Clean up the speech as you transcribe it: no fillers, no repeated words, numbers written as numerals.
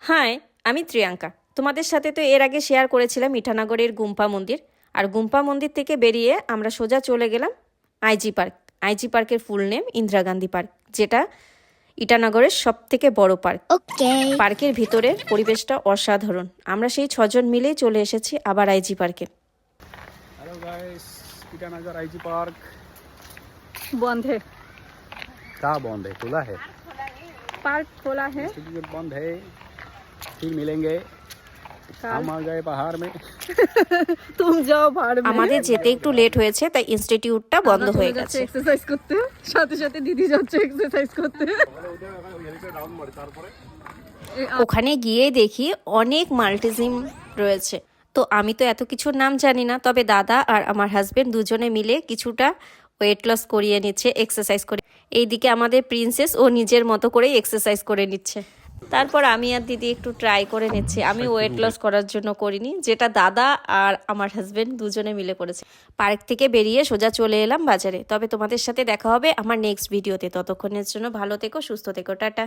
High, আমি ত্রিয়াঙ্কা। তোমাদের সাথে তো এর আগে শেয়ার করেছিলাম ইটানগরের গুম্পা মন্দির। আর গুম্পা মন্দির থেকে বেরিয়ে আমরা সোজা চলে গেলাম আইজি পার্ক। আইজি পার্কের full name Indira Gandhi park, যেটা ইটানগরের সবথেকে বড় পার্ক। পার্কের ভিতরের পরিবেশটা অসাধারণ। আমরা সেই 6জন মিলেই চলে এসেছি আবার আইজি পার্কে। Hello guys, Itanagar IG park बंद है। कहाँ बंद है? खुला है। पार्क खोला है। टिकट बंद है। फिर मिलेंगे। हम आ गए बाहर में। तुम जाओ बाहर में। আমাদের যেতে একটু লেট হয়েছে, তাই ইনস্টিটিউটটা বন্ধ হয়ে গেছে। এক্সারসাইজ করতে, সাথে সাথে দিদি যাচ্ছে এক্সারসাইজ করতে। ওখানে গিয়ে দেখি অনেক মাল্টিজিম রয়েছে। তো আমি তো এত কিছুর নাম জানি না, তবে দাদা আর আমার হাজবেন্ড দুজনে মিলে কিছুটা ওয়েট লস করিয়ে নিচ্ছে এক্সারসাইজ করে। এইদিকে আমাদের প্রিন্সেস ও নিজের মতো করেই এক্সারসাইজ করে নিচ্ছে। তারপর আমি আর দিদি একটু ট্রাই করে নিচ্ছি। আমি ওয়েট লস করার জন্য করিনি, যেটা দাদা আর আমার হাজবেন্ড দুজনে মিলে করেছে। পার্ক থেকে বেরিয়ে সোজা চলে এলাম বাজারে। তবে তোমাদের সাথে দেখা হবে আমার নেক্সট ভিডিওতে। ততক্ষণের জন্য ভালো থেকো, সুস্থ থেকো, টাটা।